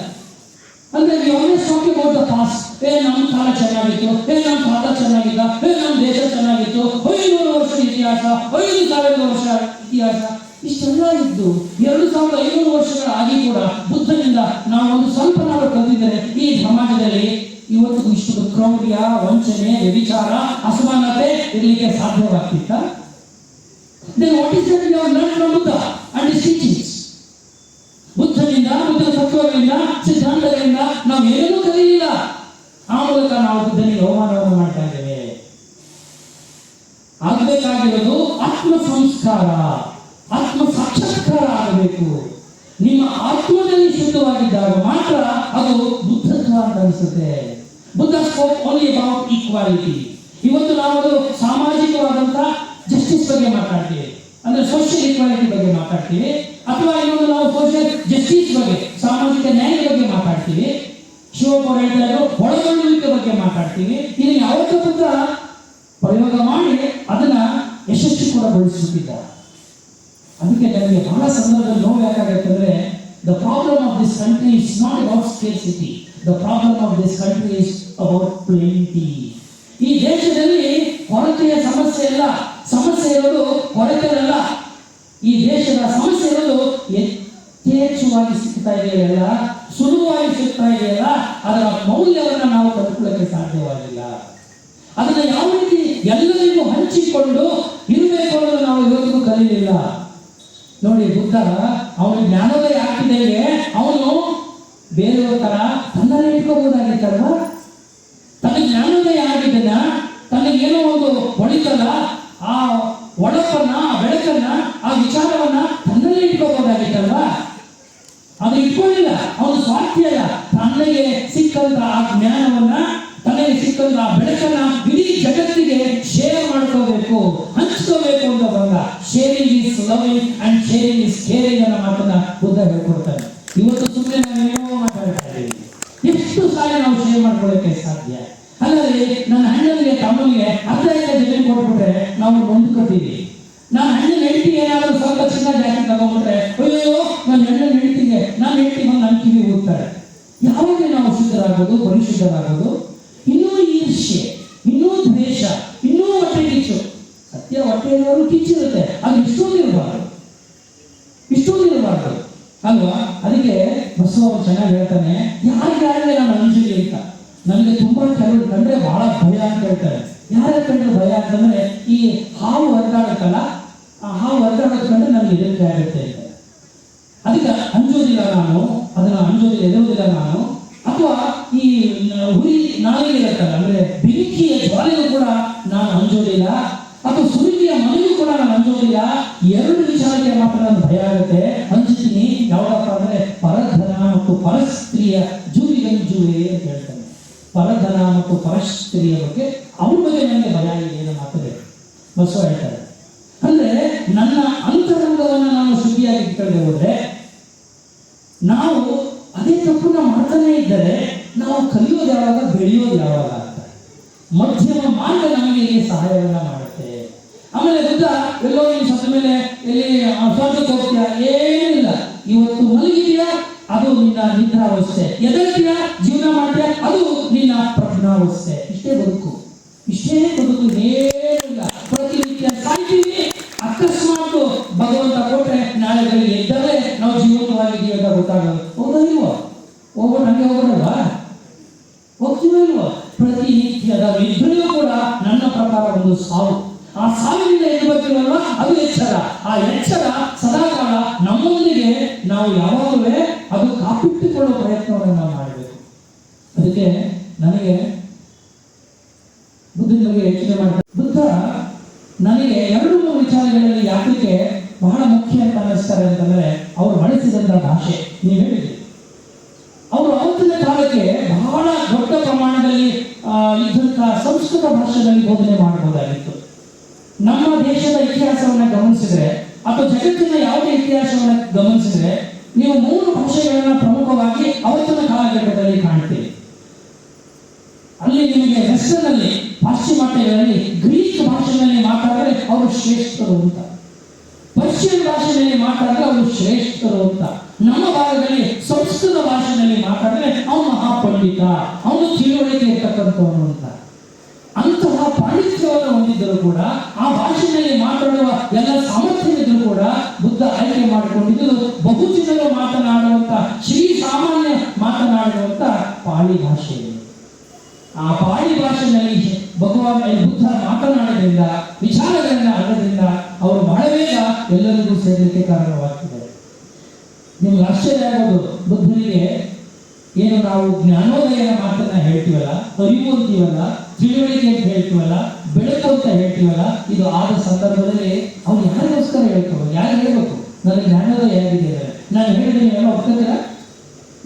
ಅಂದ್ರೆ we always talk about the past. ನಮ್ಮ ಕಾಲ ಚೆನ್ನಾಗಿತ್ತು, ನಮ್ಮ ತಾತ ಚೆನ್ನಾಗಿದ್ದ, ನಮ್ಮ ದೇಶ ಚೆನ್ನಾಗಿತ್ತು, 500 ವರ್ಷದ ಇತಿಹಾಸ, 5000 ವರ್ಷ ಇತಿಹಾಸ, ಇಷ್ಟೆಲ್ಲ ಇದ್ದು 2500 ವರ್ಷಗಳ ಆಗಿ ಕೂಡ ಬುದ್ಧನಿಂದ ನಾವು ಒಂದು ಸ್ವಲ್ಪ ನಾವು ಕಲಿತಿದ್ದರೆ ಈ ಸಮಾಜದಲ್ಲಿ ಇವತ್ತು ಇಷ್ಟು ಕ್ರೌರ್ಯ, ವಂಚನೆ, ವ್ಯಭಿಚಾರ, ಅಸಮಾನತೆ ಇರಲಿಕ್ಕೆ ಸಾಧ್ಯವಾಗ್ತಿತ್ತ? Then what is that we have learned from Buddha and his teachings? ಬುದ್ಧನಿಂದ, ಬುದ್ಧನ ತತ್ವಗಳಿಂದ, ಸಿದ್ಧಾಂತಗಳಿಂದ ನಾವು ಏನೂ ಕಲಿಯಿಲ್ಲ. ಆ ಮೂಲಕ ನಾವು ಬುದ್ಧನಿಗೆ ಅವಮಾನವನ್ನು ಮಾಡ್ತಾ ಇದ್ದೇವೆ. ಆಗಬೇಕಾಗಿರೋದು ಆತ್ಮ ಸಂಸ್ಕಾರ, ಆತ್ಮ ಸಾಕ್ಷಾತ್ಕಾರ ಆಗಬೇಕು. ನಿಮ್ಮ ಆತ್ಮದಲ್ಲಿ ಶುದ್ಧವಾಗಿದ್ದಾಗ ಮಾತ್ರ ಅದು ಬುದ್ಧತ್ವ ಅಂತ ಅನಿಸುತ್ತೆ. Buddha spoke only about equality. ಇವತ್ತು ನಾವು ಅದು ಸಾಮಾಜಿಕವಾದಂತ ಜಸ್ಟಿಸ್ ಬಗ್ಗೆ ಮಾತಾಡ್ತೀವಿ, ಅಂದ್ರೆ ಸೋಷಿಯಲ್ ಈಕ್ವಾಲಿಟಿ ಬಗ್ಗೆ ಮಾತಾಡ್ತೀವಿ, ಅಥವಾ ಇನ್ನೊಂದು ನಾವು ಸೋಷಿಯಲ್ ಜಸ್ಟಿಸ್ ಬಗ್ಗೆ, ಸಾಮಾಜಿಕ ನ್ಯಾಯದ ಬಗ್ಗೆ ಮಾತಾಡ್ತೀವಿ. ಶಿವಕುಮಾರ್ ಹೇಳ್ತಾ ಇದ್ರು ಒಳಗೊಳ್ಳುವಿಕೆ ಬಗ್ಗೆ ಮಾತಾಡ್ತೀವಿ. ಇದನ್ನು ಯಾವತ್ತೂ ಬುದ್ಧ ಪ್ರಯೋಗ ಮಾಡಿ ಅದನ್ನ ಯಶಸ್ವಿ ಕೂಡ ಗೊಳಿಸುತ್ತಿದ್ದಾರೆ. ಅದಕ್ಕೆ ನನಗೆ ಬಹಳ ಸಂದರ್ಭದಲ್ಲಿ ನೋವು ಯಾಕಾಗುತ್ತೆ ಅಂದ್ರೆ, the problem of this country is not about scarcity, the problem of this country is about plenty. ಈ ದೇಶದಲ್ಲಿ ಕೊರತೆಯ ಸಮಸ್ಯೆ ಇಲ್ಲ, ಸಮಸ್ಯೆ ಇರೋದು ಕೊರತೆಯಲ್ಲ. ಈ ದೇಶದ ಸಮಸ್ಯೆ ಇರೋದು ಯಥೇಚ್ಛವಾಗಿ ಸಿಗ್ತಾ ಇದೆಯಲ್ಲ, ಸುಲಭವಾಗಿ ಸಿಗ್ತಾ ಇದೆಯಲ್ಲ, ಅದರ ಮೌಲ್ಯವನ್ನು ನಾವು ಕಂಡುಕೊಳ್ಳಕ್ಕೆ ಸಾಧ್ಯವಾಗಿಲ್ಲ. ಅದನ್ನ ಯಾವ ರೀತಿ ಎಲ್ಲರಿಗೂ ಹಂಚಿಕೊಂಡು ಇರಬೇಕು ಅನ್ನೋದು ನಾವು ಇವತ್ತಿಗೂ ಕಲಿಯಲಿಲ್ಲ. ನೋಡಿ, ಬುದ್ಧ ಅವನು ಜ್ಞಾನೋದಯ ಆಗ್ತಿದ್ದಂಗೆ ಅವನು ಬೇರೆಯವ್ರ ತರ ತನ್ನಲ್ಲೇ ಇಟ್ಕೋಬಹುದಾಗಿತ್ತಲ್ವ? ತನ್ನ ಜ್ಞಾನೋದಯ ಆಗಿದ್ದನ್ನ, ತನಗೇನೋ ಒಂದು ಹೊಳಿತಲ್ಲ, ಆ ಒಳಪನ್ನ, ಬೆಳಕನ್ನ, ಆ ವಿಚಾರವನ್ನ ತನ್ನಲ್ಲೇ ಇಟ್ಕೋಬಹುದಾಗಿತ್ತಲ್ವ? ಅದು ಇಟ್ಕೊಳ್ಳಿಲ್ಲ. ಅವನು ಸ್ವಾರ್ಥಿ ಅಲ್ಲ, ತನಗೆ ಸಿಕ್ಕಂತ ಆ ಜ್ಞಾನವನ್ನ, ತನಗೆ ಸಿಕ್ಕಂತ ಆ ಬೆಳಕನ್ನ ಇಡೀ ಜಗತ್ತಿಗೆ ಶೇರ್ ಮಾಡ್ಕೋಬೇಕು, ಹಂಚ್ಕೋಬೇಕು ಅಂತ ಬಂದ. Sharing is loving and sharing is caring ಅನ್ನೋ ಮಾತನ್ನ ಬುದ್ಧ ಹೇಳ್ಕೊಡ್ತಾನೆ. ಇವತ್ತು ಸುಮ್ಮನೆ ನಾವೇನೋ ಮಾತಾಡ್ತಾ ಇದ್ದೀವಿ, ಎಷ್ಟು ಸಾರಿ ನಾವು ಶೇರ್ ಮಾಡ್ಕೊಳ್ಳೋಕೆ ಸಾಧ್ಯ? ಅಲ್ಲದೆ ನನ್ನ ಹಣ್ಣನಿಗೆ ತಮ್ಮನಿಗೆ ಅರ್ಧ ಜಮೀನು ಕೊಟ್ಬಿಟ್ರೆ ನಾವು ನೊಂದ್ಕೊತೀವಿ. ನಾನು ಹಣ್ಣಿನ ಹೆಂಡತಿ ಏನಾದರೂ ಸ್ವಲ್ಪ ಆಗಿ ತಗೊಂಡ್ಬಿಟ್ರೆ ಅಯ್ಯೋ ನಾನು ಹೇಳ್ತೀನಿ ಬಂದು ನನ್ನ ಕಿವಿ ಹೋಗ್ತಾರೆ. ಯಾವಾಗ ನಾವು ಶುದ್ಧರಾಗೋದು, ಪರಿಶುದ್ಧರಾಗೋದು? ಇನ್ನೂ ಈರ್ಷ್ಯೆ, ಇನ್ನೂ ದ್ವೇಷ, ಇನ್ನೂ ಹೊಟ್ಟೆ ಕಿಚ್ಚು. ಸತ್ಯ ಹೊಟ್ಟೆಯವರು ಕಿಚ್ಚಿರುತ್ತೆ, ಅದು ಇಷ್ಟೊಂದಿರಬಾರ್ದು ಅಲ್ವಾ? ಅದಕ್ಕೆ ಬಸವ ಚೆನ್ನಾಗಿ ಹೇಳ್ತಾನೆ, ಯಾರಿಗಾಗಲೇ ನಾನು ಅಂಜಲಿ ಅಂತ. ನನಗೆ ತುಂಬಾ ಕೆಲವರು ಕಂಡ್ರೆ ಬಹಳ ಭಯ ಅಂತ ಹೇಳ್ತಾರೆ. ಯಾರ ಕಂಡ್ರೆ ಭಯ ಅಂತಂದ್ರೆ ಈ ಹಾವು ಹೊರಗಾಡುತ್ತಲ್ಲ, ಆ ಹಾವು ಹೊರಗಾಡೋದ್ ಕಂಡ್ರೆ ನನಗೆ ಹೆದರಿಕೆ ಆಗುತ್ತೆ ಅಂತ. ಅದಕ್ಕೆ ಅಂಜೋದಿಲ್ಲ ನಾನು, ಅದನ್ನ ಎದುರೋದಿಲ್ಲ ನಾನು. ಅಥವಾ ಈ ಹುರಿ ನಾಲಿಗೆ ಇರುತ್ತಲ್ಲ, ಅಂದ್ರೆ ಬೆಂಕಿಯ ಜ್ವಾಲೆಗೂ ಕೂಡ ನಾನು ಅಂಜೋದಿಲ್ಲ, ಅಥವಾ ಸುರುಳಿಯ ಮನೆಗೂ ಕೂಡ ನಾನು ಅಂಜೋದಿಲ್ಲ. ಎರಡು ವಿಚಾರಕ್ಕೆ ಮಾತ್ರ ನಾನು ಭಯ ಆಗುತ್ತೆ, ಅಂಜುತ್ತೀನಿ. ಯಾವಾಗಪ್ಪ ಅಂದ್ರೆ ಪರಧನ ಮತ್ತು ಪರಸ್ತ್ರೀಯ ಜೂಲಿಗಂಜುವೆ ಅಂತ ಹೇಳ್ತಾನೆ. ಪರಧನ ಮತ್ತು ಪರಸ್ತ್ರೀಯ ಬಗ್ಗೆ ಅವ್ರ ಬಗ್ಗೆ ನನಗೆ ಭಯ ಇದೆ ಅನ್ನೋ ಮಾತದೆ ಬಸವ ಹೇಳ್ತಾರೆ. ಅಂದ್ರೆ ನನ್ನ ಅಂತರಂಗವನ್ನು ನಾನು ಶುದ್ಧಿಯಾಗಿ ಇಟ್ಕೊಳ್ಳದೆ ಹೋದ್ರೆ, ನಾವು ಅದೇ ತಪ್ಪನ್ನ ಮಾಡ್ತಾನೆ ಇದ್ದರೆ ನಾವು ಕಲಿಯೋದು ಯಾವಾಗ, ಬೆಳೆಯೋದು ಯಾವಾಗ ಅಂತ. ಮಧ್ಯಮ ಮಾರ್ಗ ನಮಗೆ ಇಲ್ಲಿ ಸಹಾಯವನ್ನ ಮಾಡುತ್ತೆ. ಆಮೇಲೆ ಬುದ್ಧ ಎಲ್ಲೋ ನೀನು ಸತ್ತ ಮೇಲೆ ಎಲ್ಲಿ ಸ್ವರ್ಗಕ್ಕೆ ಹೋಗ್ತೀಯಾ? ಏನಿಲ್ಲ. ಇವತ್ತು ಮಲಗಿದೆಯಾ, ಅದು ನಿನ್ನ ನಿದ್ರಾವಸ್ಥೆ. ಎದರ್ತೀಯಾ, ಜೀವನ ಮಾಡ್ತೀಯಾ, ಅದು ನಿನ್ನ ಪ್ರಜ್ಞಾವಸ್ಥೆ. ಇಷ್ಟೇ ಬದುಕು, ಏನಿಲ್ಲ. ಪ್ರತಿನಿತ್ಯ ಸಾಯ್ತೀವಿ. ಅಕಸ್ಮಾತ್ ಭಗವಂತ ಕೊಟ್ರೆ ನಾಳೆ ಬೆಳಿಗ್ಗೆ ಎದ್ದರೆ ನಾವು ಜೀವಂತವಾಗಿದ್ದೀವಿ ಅಂತ ಗೊತ್ತಾಗಲ್ಲ. ಹೌದಾ ಇಲ್ವೋ? ಹಂಗೆ ಹೋಗೋಣಲ್ವಾ? ಹೋಗ್ತೀವೋ ಇಲ್ವೋ? ಪ್ರತಿನಿತ್ಯದ ನಿದ್ರೆಯೂ ಕೂಡ ನನ್ನ ಪ್ರಕಾರ ಒಂದು ಸಾವು. ಆ ಸಾವಿನಿಂದ ಎದ್ದು ಬರ್ತೀವಲ್ವಾ, ಅದು ಎಚ್ಚರ. ಆ ಎಚ್ಚರ ಸದಾಕಾಲ ನಮ್ಮೊಂದಿಗೆ ನಾವು ಯಾವಾಗಲೂ ಅದು ಕಾಪಿಟ್ಟುಕೊಳ್ಳುವ ಪ್ರಯತ್ನವನ್ನು ನಾವು ಮಾಡಬೇಕು. ಅದಕ್ಕೆ ನನಗೆ ಬುದ್ಧನ ಬಗ್ಗೆ ಯೋಚನೆ ಮಾಡ್ತಾರೆ. ಬುದ್ಧ ನನಗೆ 2-3 ವಿಚಾರಗಳಲ್ಲಿ ಯಾಕೆ ಬಹಳ ಮುಖ್ಯ ಅಂತ ಅನ್ನಿಸ್ತಾರೆ ಅಂತಂದ್ರೆ, ಅವರು ಬಳಸಿದಂತ ಭಾಷೆ. ನೀವು ಹೇಳಿದ್ರಿ, ಅವರು ಅವತ್ತಿನ ಕಾಲಕ್ಕೆ ಬಹಳ ದೊಡ್ಡ ಪ್ರಮಾಣದಲ್ಲಿ ಇದ್ದಂತ ಸಂಸ್ಕೃತ ಭಾಷೆಯಲ್ಲಿ ಬೋಧನೆ ಮಾಡಬಹುದಾಗಿತ್ತು. ನಮ್ಮ ದೇಶದ ಇತಿಹಾಸವನ್ನ ಗಮನಿಸಿದ್ರೆ ಅಥವಾ ಜಗತ್ತಿನ ಯಾವುದೇ ಇತಿಹಾಸವನ್ನ ಗಮನಿಸಿದ್ರೆ ನೀವು 3 ಭಾಷೆಗಳನ್ನ ಪ್ರಮುಖವಾಗಿ ಅವತ್ತಿನ ಕಾಲಘಟ್ಟದಲ್ಲಿ ಕಾಣ್ತೀವಿ. ಅಲ್ಲಿ ನಿಮಗೆ ವೆಸ್ಟರ್ನ್ ಅಲ್ಲಿ, ಪಾಶ್ಚಿಮಾತ್ಯಗಳಲ್ಲಿ ಗ್ರೀಕ್ ಭಾಷೆಯಲ್ಲಿ ಮಾತಾಡಿದ್ರೆ ಅವರು ಶ್ರೇಷ್ಠರು ಅಂತ, ಪರ್ಷಿಯನ್ ಭಾಷೆಯಲ್ಲಿ ಮಾತಾಡಿದ್ರೆ ಅವರು ಶ್ರೇಷ್ಠರು ಅಂತ, ನಮ್ಮ ಭಾಗದಲ್ಲಿ ಸಂಸ್ಕೃತ ಭಾಷೆಯಲ್ಲಿ ಮಾತಾಡಿದ್ರೆ ಅವನು ಮಹಾಪಂಡಿತ, ಅವನು ತಿಳುವಳಿಕೆ ಇರ್ತಕ್ಕಂಥವನು ಅಂತ. ಅಂತಹ ಪಾಂಡಿತ್ಯವನ್ನು ಹೊಂದಿದ್ದರೂ ಕೂಡ, ಆ ಭಾಷೆಯಲ್ಲಿ ಮಾತಾಡುವ ಎಲ್ಲ ಸಾಮರ್ಥ್ಯವಿದ್ರೂ ಕೂಡ ಬುದ್ಧ ಆಯ್ಕೆ ಮಾಡಿಕೊಂಡಿದ್ದು ಬಹುಜನರು ಮಾತನಾಡುವಂತ, ಶ್ರೀ ಸಾಮಾನ್ಯ ಮಾತನಾಡುವಂತ ಪಾಳಿ ಭಾಷೆ. ಆ ಪಾಳಿ ಭಾಷೆಯಲ್ಲಿ ಬುದ್ಧ ಮಾತನಾಡೋದ್ರಿಂದ, ವಿಚಾರಗಳನ್ನ ಅಲ್ಲದ್ರಿಂದ ಅವರು ಬಹಳ ಬೇಗ ಎಲ್ಲರಿಗೂ ಸೇರಲಿಕ್ಕೆ ಕಾರಣವಾಗ್ತಿದ್ದಾರೆ. ನಿಮ್ಗೆ ಆಶ್ಚರ್ಯ ಆಗೋದು, ಬುದ್ಧನಿಗೆ ಏನು ನಾವು ಜ್ಞಾನೋದಯನ ಮಾತನ್ನ ಹೇಳ್ತೀವಲ್ಲ, ಅರಿವು ಅಂತೀವಲ್ಲ, ತಿಳುವಳಿಕೆ ಅಂತ ಹೇಳ್ತೀವಲ್ಲ, ಬೆಳಕು ಅಂತ ಹೇಳ್ತೀವಲ್ಲ, ಇದು ಆದ ಸಂದರ್ಭದಲ್ಲಿ ಅವ್ರು ಯಾರಿಗೋಸ್ಕರ ಹೇಳ್ತಾರೆ? ಯಾರು ಹೇಳ್ಬೇಕು ನನಗೆ ಜ್ಞಾನೋದಯ ಆಗಿದೆ? ನಾನು ಹೇಳಿದ್ರೆ ನೀವೆಲ್ಲ ಒಪ್ಕೋತೀರಾ?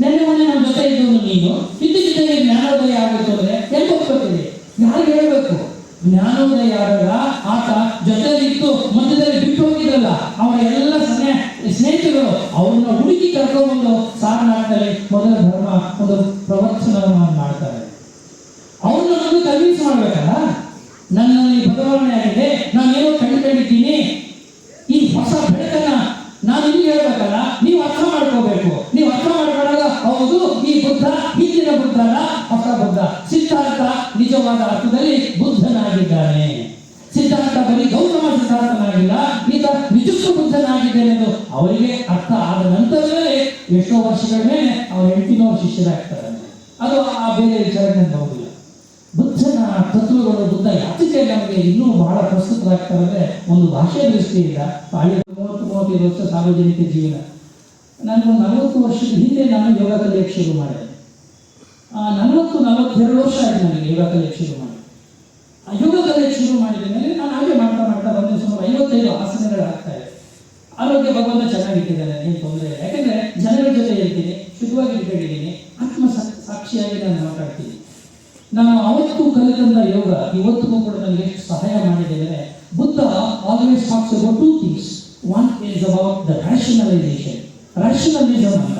ನೆನ್ನೆ ಮೊನ್ನೆ ನಮ್ಮ ಜೊತೆ ಇದ್ದವನು ನೀನು, ಇದ್ದಕ್ಕಿದ್ದಂಗೆ ಜ್ಞಾನೋದಯ ಆಗುತ್ತೆ ಅಂದ್ರೆ ಎಲ್ಲಿ ಒಪ್ಕೋತೀರಿ? ಯಾರಿಗೆ ಹೇಳ್ಬೇಕು? ಜ್ಞಾನೋದಯ ಆದಾಗ ಆತ ಜೊತೆಲಿತ್ತು, ಮಧ್ಯದಲ್ಲಿ ಬಿಟ್ಟು ಹೋಗಿದ್ರಲ್ಲ ಅವರ ಎಲ್ಲ ಸ್ನೇಹಿತರು ಅವ್ರನ್ನ ಹುಡುಕಿ ಕರ್ಕೊಂಡ್ಬಂದು ಸಾರನಾಥದಲ್ಲಿ ಮೊದಲ ಧರ್ಮ ಒಂದು ಪ್ರವಚನವನ್ನು ಮಾಡ್ತಾರೆ. ಅವ್ರನ್ನ ಒಂದು ಕನ್ವಿನ್ಸ್ ಮಾಡ್ಬೇಕಲ್ಲ, ನನ್ನಲ್ಲಿ ಬದಲಾವಣೆ ಆಗಿದೆ, ನಾನೇನೋ ಕಂಡುಕೊಂಡಿದ್ದೀನಿ, ಈ ಹೊಸ ಬೆಳಕನ್ನ ನಾನು ನಿಮ್ಗೆ ಹೇಳ್ಬೇಕಲ್ಲ, ನೀವು ಅರ್ಥ ಮಾಡ್ಕೋಬೇಕು. ನೀವು ಅರ್ಥ ಮಾಡ್ಕೊಂಡಾಗ ಹೌದು, ಈ ಬುದ್ಧ ಹಿಂದಿನ ಬುದ್ಧ ಅಲ್ಲ, ಹೊಸ ಬುದ್ಧ. ಸಿದ್ಧಾರ್ಥ ನಿಜವಾದ ಅರ್ಥದಲ್ಲಿ ಬುದ್ಧನಾಗಿದ್ದಾನೆ. ಸಿದ್ಧಾರ್ಥ ಬರೀ ಗೌತಮ ಸಿದ್ಧಾರ್ಥನಾಗಿಲ್ಲ, ಈತ ನಿಜಕ್ಕೂ ಬುದ್ಧನಾಗಿದ್ದೇನೆ ಎಂದು ಅವರಿಗೆ ಅರ್ಥ ಆದ ನಂತರವೇ ಎಷ್ಟೋ ವರ್ಷಗಳ ಮೇಲೆ ಅವ್ರ 8 ಶಿಷ್ಯರಾಗ್ತಾರೆ. ಅದು ಆ ಬೇರೆ ವಿಚಾರಕ್ಕೆ ಬರುವುದಿಲ್ಲ. ಬುದ್ಧನ ತತ್ವಗಳು, ಬುದ್ಧ ಯಾತಿಗೆ ನಮಗೆ ಇನ್ನೂ ಬಹಳ ಪ್ರಸ್ತುತವಾಗ್ತಾರೆ ಅಂದ್ರೆ, ಒಂದು ಭಾಷೆ ದೃಷ್ಟಿಯಿಂದ 30-35 ವರ್ಷ ಸಾರ್ವಜನಿಕ ಜೀವನ. ನಾನು 40 ವರ್ಷದ ಹಿಂದೆ ನಾನು ಯೋಗ ಕಲಿಯಕ್ಕೆ ಶುರು ಮಾಡಿದೆ. 40-42 ವರ್ಷ ಆಯ್ತು ನನಗೆ ಯೋಗ ಕಲಿಯಕ್ಕೆ ಶುರು ಮಾಡಿ. ಆ ಯೋಗ ಕಲಿಯಕ್ಕೆ ಶುರು ಮಾಡಿದ ಮೇಲೆ ನಾನು ಹಾಗೆ ಮಾಡ್ತಾ ಬಂದು ಸುಮಾರು 55 ಆಸನಗಳು ಆಗ್ತಾ ಇದೆ. ಆರೋಗ್ಯ ಭಗವಂತ ಚೆನ್ನಾಗಿಟ್ಟಿದ್ದಾನೆ, ಏನು ತೊಂದರೆ ಇಲ್ಲ. ಯಾಕಂದ್ರೆ ಜನಗಳ ಜೊತೆ ಇರ್ತೀನಿ, ಶುದ್ಧವಾಗಿ ಇಟ್ಕೊಂಡಿದ್ದೀನಿ, ಆತ್ಮ ಸಾಕ್ಷಿಯಾಗಿ ನಾನು ಮಾತಾಡ್ತೀನಿ. ನಾನು ಅವತ್ತು ಕಲಿತಂತ ಯೋಗ ಇವತ್ತಿಗೂ ಕೂಡ ನನಗೆ ಎಷ್ಟು ಸಹಾಯ ಮಾಡಿದೆ ಅಂದರೆ, Buddha always talks about 2 things. One is about the rationalisation, rationalism ಅಂತ,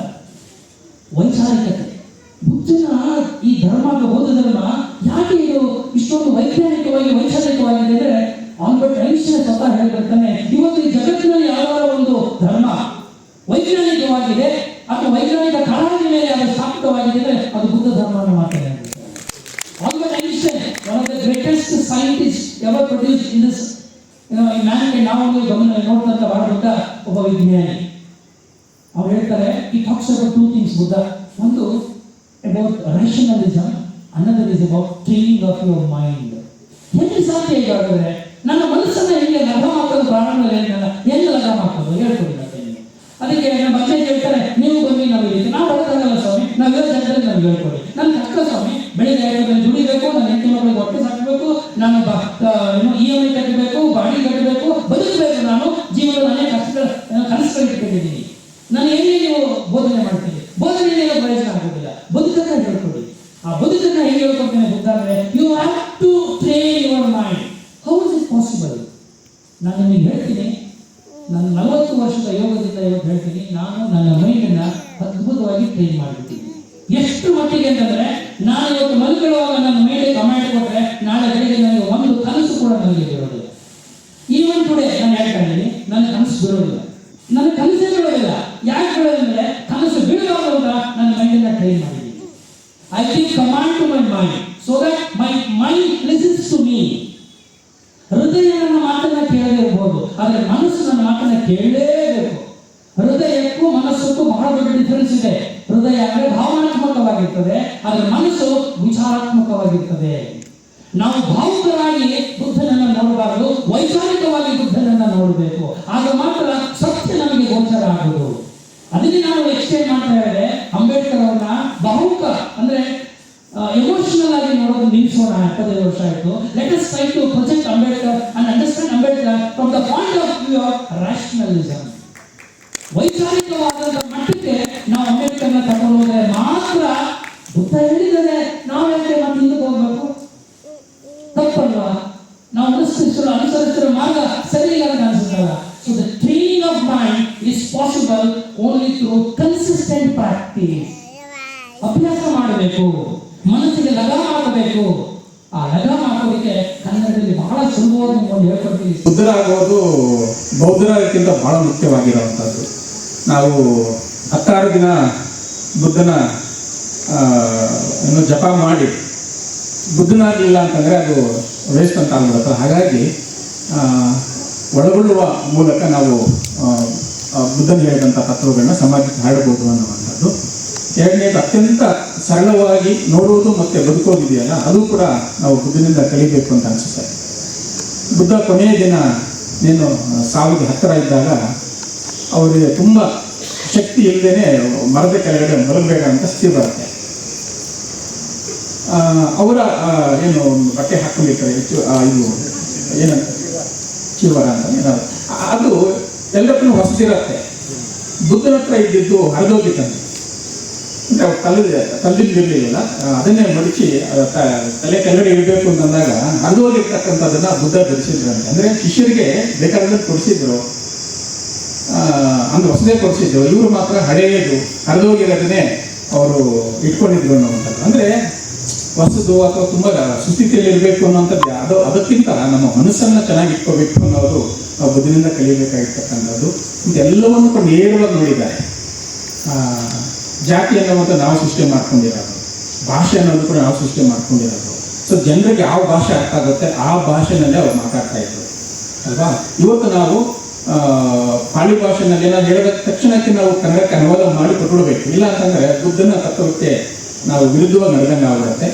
ವೈಚಾರಿಕತೆ. ಬುದ್ಧನ ಈ ಧರ್ಮ, ಬೌದ್ಧ ಧರ್ಮ ಯಾಕೆ ಇದು ಇಷ್ಟೊಂದು ವೈಜ್ಞಾನಿಕವಾಗಿ ವೈಚಾರಿಕವಾಗಿದೆ ಅಂದರೆ, ಆಲ್ಬರ್ಟ್ ಐನ್ಸ್ಟೈನ್ ಸ್ವತಃ ಹೇಳ್ಬಿಡ್ತಾನೆ, ಇವತ್ತು ಈ ಜಗತ್ತಿನಲ್ಲಿ ಯಾವ್ದಾರ ಒಂದು ಧರ್ಮ ವೈಜ್ಞಾನಿಕವಾಗಿದೆ ಅಥವಾ ವೈಜ್ಞಾನಿಕ ಕಾರಣದ ಮೇಲೆ ಅದು ಸ್ಥಾಪಿತವಾಗಿದೆ, ಅದು ಬುದ್ಧ ಧರ್ಮವನ್ನು ಮಾತಾಡಿದೆ. Albert Einstein, one of the greatest scientists ever produced in this, in mankind, ನಾವು ನೋಡ್ತಂತ ಬಹಳ ದೊಡ್ಡ ಒಬ್ಬ ವಿಜ್ಞಾನಿ. ಅವ್ರು ಹೇಳ್ತಾರೆ, he talks about two things, Buddha. ಒಂದು about rationalism, another is about training of your mind. ಹೆಂಗೆ ಸಾಧ್ಯ ಹೇಗಾದ್ರೆ ನನ್ನ ಮನಸ್ಸನ್ನ ಹೆಂಗೆ ಲಗಾಮ ಹಾಕೋದು, ಪ್ರಾರಂಭದಲ್ಲಿ ಹೆಂಗೆ ಲಗಾಮ ಹಾಕೋದು ಹೇಳ್ಕೊಡಿ ಅಂತ. ಅದಕ್ಕೆ ನಮ್ಮ ಬಗ್ಗೆ ಹೇಳ್ತಾರೆ, ನೀವು ಬನ್ನಿ ನಾವು ಇದ್ದೀವಿ, ನಾವು ಬರೋದಾಗಲ್ಲ ಸ್ವಾಮಿ, ನಾವಿರೋ ಜನರಲ್ಲಿ ನಮ್ಗೆ ಹೇಳ್ಕೊಡಿ. ನನ್ನ ಕಷ್ಟ ಸ್ವಾಮಿ, ಬೆಳಿಗ್ಗೆ 5 ಗಂಟೆ ದುಡಿಬೇಕು, ನನ್ನ ಹೆಂಡತಿ ಮಕ್ಕಳಿಗೆ ಹೊಟ್ಟೆ ಸಾಕಬೇಕು, ನಾನು EMI ಕಟ್ಟಬೇಕು, ಬಾಡಿ ಕಟ್ಟಬೇಕು, ಬದುಕಬೇಕು, ನಾನು ಜೀವನದ ಅನೇಕ ಕನಸುಗಳು ಇಟ್ಕೊಂಡಿದ್ದೀನಿ. ನಾನು ಹೆಂಗೆ ನೀವು ಬೋಧನೆ ಮಾಡ್ತೀನಿ, ಬೋಧನೆಯಿಂದ ಪ್ರಯೋಜನ ಆಗೋದಿಲ್ಲ, ಬದುಕನ್ನ ಹೇಳ್ಕೊಡಿ. ಆ ಬದುಕನ್ನ ಹೇಗೆ ಹೇಳ್ಕೊಡ್ತೇನೆ ಬುದ್ಧ ಅಂದ್ರೆ, you have to train your mind. How is it possible? ನಾನು ನಿಮಗೆ ಹೇಳ್ತೀನಿ, ನಾನು 40 ವರ್ಷದ ಯೋಗದಿಂದ ಇವತ್ತು ಹೇಳ್ತೀನಿ, ನಾನು ನನ್ನ ಮೈಂಡನ್ನ ಅದ್ಭುತವಾಗಿ ಟ್ರೈನ್ ಮಾಡಿಬಿಟ್ಟಿದ್ದೀನಿ. ಎಷ್ಟು ಮಟ್ಟಿಗೆ ಅಂತಂದ್ರೆ, ನಾನು ಇವತ್ತು ಮಲ್ಕೊಳ್ಳುವಾಗ ನನ್ನ ಮೇಲೆ ಕಮಾಂಡ್ ಕೊಟ್ಟರೆ ನಾಳೆ ಬೆಳಿಗ್ಗೆ ನನಗೆ ಒಂದು ಕನಸು ಕೂಡ ನನಗೆ ಬೀರೋದಿಲ್ಲ. ಈವನ್ ಟುಡೇ ನಾನು ಹೇಳ್ಕೊಂಡಿದ್ದೀನಿ, ನನ್ನ ಕನಸು ಬೀರೋದಿಲ್ಲ, ನನ್ನ ಕನಸೇ ಬೀಳೋದಿಲ್ಲ. ಯಾಕೆ ಬೀಳೋದಂದ್ರೆ, ಕನಸು ಬೀಳಬಾರ್ದು ಅಂತ ನನ್ನ ಮೈಂಡನ್ನ ಟ್ರೈನ್ ಮಾಡಿದ್ದೀನಿ. I give command to my mind so that my mind listens to me. ಹೃದಯ ನನ್ನ ಮಾತನ್ನ ಕೇಳದೇ ಇರ್ಬೋದು, ಆದರೆ ಮನಸ್ಸು ನನ್ನ ಮಾತನ್ನ ಕೇಳಲೇಬೇಕು. ಹೃದಯಕ್ಕೂ ಮನಸ್ಸಕ್ಕೂ ಬಹಳ ದೊಡ್ಡ ಡಿಫರೆನ್ಸ್ ಇದೆ. ಹೃದಯ ಅಂದ್ರೆ ಭಾವನಾತ್ಮಕವಾಗಿರ್ತದೆ, ಆದರೆ ಮನಸ್ಸು ವಿಚಾರಾತ್ಮಕವಾಗಿರ್ತದೆ. ನಾವು ಭಾವುಕರಾಗಿ ಬುದ್ಧನನ್ನ ನೋಡಬಾರದು, ವೈಚಾರಿಕವಾಗಿ ಬುದ್ಧನನ್ನ ನೋಡಬೇಕು. ಆಗ ಮಾತ್ರ ಸತ್ಯ ನಮಗೆ ಗೋಚರ ಆಗುವುದು. ಅದಕ್ಕೆ ನಾವು ಎಕ್ಸ್ಪ್ಲೇನ್ ಮಾಡ್ತಾ ಇದ್ದಾರೆ, ಅಂಬೇಡ್ಕರ್ ಅವ್ರನ್ನ ಭಾವುಕ ಅಂದ್ರೆ ಎಮೋಷನಲ್ ಆಗಿ ನೋಡೋದು ನಿಲ್ಲಿಸೋಣ. 25 ವರ್ಷ ಆಯಿತು. Let us try to project Ambedkar and understand Ambedkar from the point of view of rationalism. ವೈಚಾರಿಕವಾದ ಮಟ್ಟಕ್ಕೆ ನಾವು ಅಂಬೇಡ್ಕರ್ನ ತಗೊಂಡು ಹೋದ್ರೆ ಮಾತ್ರ ಬುದ್ಧ ಹೇಳಿದರೆ ನಾವು ಯಾಕೆ ಮತ್ತೆ ಹಿಂದಕ್ಕೆ ಹೋಗ್ಬೇಕು? ತಪ್ಪಲ್ವಾ? ನಾವು ಅನುಸರಿಸಿರೋ ಮಾರ್ಗ ಸರಿ ಇಲ್ಲ ಅಂತ ಅನ್ಸುತ್ತಲ್ಲ. So the training of mind is possible only through consistent practice. ಅಭ್ಯಾಸ ಮಾಡಬೇಕು, ಮನಸ್ಸಿಗೆ ಲಗಾಮ ಹಾಕಬೇಕು. ಆ ಲಗಾಮ ಹಾಕೋದಕ್ಕೆ ಕನ್ನಡದಲ್ಲಿ ಬಹಳ ಸುಲಭವಾಗಿ ಒಂದು ಹೇಳ್ಕೊಡ್ತೀವಿ. ಬುದ್ಧರಾಗೋದು ಬೌದ್ಧರಾಗಕ್ಕಿಂತ ಬಹಳ ಮುಖ್ಯವಾಗಿರುವಂಥದ್ದು. ನಾವು 16 ದಿನ ಬುದ್ಧನ ಜಪ ಮಾಡಿ ಬುದ್ಧನಾಗಲಿಲ್ಲ ಅಂತಂದರೆ ಅದು ವೇಸ್ಟ್ ಅಂತ ಆಗ್ಬಿಡುತ್ತೆ. ಹಾಗಾಗಿ ಒಳಗೊಳ್ಳುವ ಮೂಲಕ ನಾವು ಬುದ್ಧನ ಹೇಳಿದಂಥ ತತ್ವಗಳನ್ನ ಸಮಾಜಕ್ಕೆ ಹರಡಬಹುದು ಅನ್ನುವಂಥದ್ದು. ಎರಡನೇದು ಅತ್ಯಂತ ಸರಳವಾಗಿ ನೋಡುವುದು ಮತ್ತು ಬದುಕೋದಿದೆಯಲ್ಲ, ಅದು ಕೂಡ ನಾವು ಬುದ್ಧನಿಂದ ಕಲಿಬೇಕು ಅಂತ ಅನಿಸುತ್ತೆ. ಬುದ್ಧ ಕೊನೆಯ ದಿನ ನೀನು ಸಾವಿಗೆ ಹತ್ತಿರ ಇದ್ದಾಗ ಅವರಿಗೆ ತುಂಬ ಶಕ್ತಿ ಇಲ್ಲದೇನೆ ಮರದ ಕೆಳಗಡೆ ಮಲಗಬೇಡ ಅಂತ ಸ್ಥಿತಿ ಬರುತ್ತೆ. ಅವರ ಏನು ಬಟ್ಟೆ ಹಾಕೊಂಡಿರ್ತಾರೆ, ಇದು ಏನಂತ ಚೀವರ ಅಂತ, ಅದು ಎಲ್ಲರನ್ನೂ ಹೊಸದಿರತ್ತೆ. ಬುದ್ಧನ ಹತ್ರ ಇದ್ದಿದ್ದು ಹರಿದೋಗಿತ್ತಂತೆ. ಕಲ್ಲಿರಲಿಲ್ಲ, ಅದನ್ನೇ ಮಡಿಚಿ ತಲೆ ಕೆಳಗಡೆ ಇಡಬೇಕು ಅಂತಂದಾಗ ಹರಿದೋಗಿರ್ತಕ್ಕಂಥದ್ದನ್ನ ಬುದ್ಧ ಧರಿಸಿದ್ರಂತೆ. ಅಂದರೆ ಶಿಷ್ಯರಿಗೆ ಬೇಕಾದನ್ನು ಕೊಡಿಸಿದ್ರು, ಅಂದ್ರೆ ಹೊಸದೇ ಕೊಡಿಸಿದ್ರು. ಇವರು ಮಾತ್ರ ಹಳೆಯದು ಹರಿದೋಗಿರೋದನ್ನೇ ಅವರು ಇಟ್ಕೊಂಡಿದ್ರು ಅನ್ನುವಂಥದ್ದು. ಅಂದರೆ ಹೊಸದು ಅಥವಾ ತುಂಬ ಸುಸ್ಥಿತಿಯಲ್ಲಿ ಇರಬೇಕು ಅನ್ನೋಂಥದ್ದು ಅದಕ್ಕಿಂತ ನಮ್ಮ ಮನಸ್ಸನ್ನು ಚೆನ್ನಾಗಿ ಇಟ್ಕೋಬೇಕು ಅನ್ನೋದು ನಾವು ಬುದ್ಧನಿಂದ ಕಲಿಯಬೇಕಾಗಿರ್ತಕ್ಕಂಥದ್ದು. ಇದೆಲ್ಲವನ್ನು ಕೂಡ ನೇರವಾಗಿ ನೋಡಿದ್ದಾರೆ. ಜಾತಿ ಅನ್ನೋದು ನಾವು ಸೃಷ್ಟಿ ಮಾಡ್ಕೊಂಡಿರೋದು, ಭಾಷೆ ಅನ್ನೋದು ಕೂಡ ನಾವು ಸೃಷ್ಟಿ ಮಾಡ್ಕೊಂಡಿರೋದು. ಸೊ ಜನರಿಗೆ ಯಾವ ಭಾಷೆ ಅರ್ಥ ಆಗುತ್ತೆ ಆ ಭಾಷೆನಲ್ಲೇ ಅವ್ರು ಮಾತಾಡ್ತಾ ಇದ್ರು ಅಲ್ವಾ. ಇವತ್ತು ನಾವು ಪಾಳಿ ಭಾಷೆನಲ್ಲಿ ಏನಾದ್ರು ಹೇಳಿದ ತಕ್ಷಣಕ್ಕೆ ನಾವು ಕನ್ನಡಕ್ಕೆ ಅನುವಾದ ಮಾಡಿ ಕೊಟ್ಬಿಡ್ಬೇಕು. ಇಲ್ಲ ಅಂತಂದರೆ ಬುದ್ಧನ ತತ್ವಕ್ಕೆ ನಾವು ವಿರುದ್ಧವಾಗಿ ನಡೆದಂಗೆ ಆಗ್ಬಿಡುತ್ತೆ.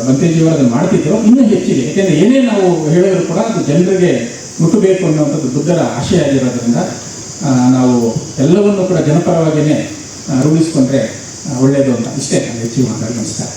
ಬಂತೇಜಿಯವರು ಅದನ್ನು ಮಾಡ್ತಿದ್ರು, ಇನ್ನೂ ಹೆಚ್ಚಿಗೆ. ಯಾಕೆಂದರೆ ಏನೇ ನಾವು ಹೇಳಿದ್ರು ಕೂಡ ಅದು ಜನರಿಗೆ ಮುಟ್ಟಬೇಕು ಅನ್ನುವಂಥದ್ದು ಬುದ್ಧರ ಆಶಯ ಆಗಿರೋದ್ರಿಂದ ನಾವು ಎಲ್ಲವನ್ನು ಕೂಡ ಜನಪರವಾಗಿಯೇ ರೂಢಿಸ್ಕೊಂಡ್ರೆ ಒಳ್ಳೆಯದು ಅಂತ ಇಷ್ಟೇ ನಾನು ಹೆಚ್ಚಿಗೆ ಮಾತಾಡಿ. ನಮಸ್ಕಾರ.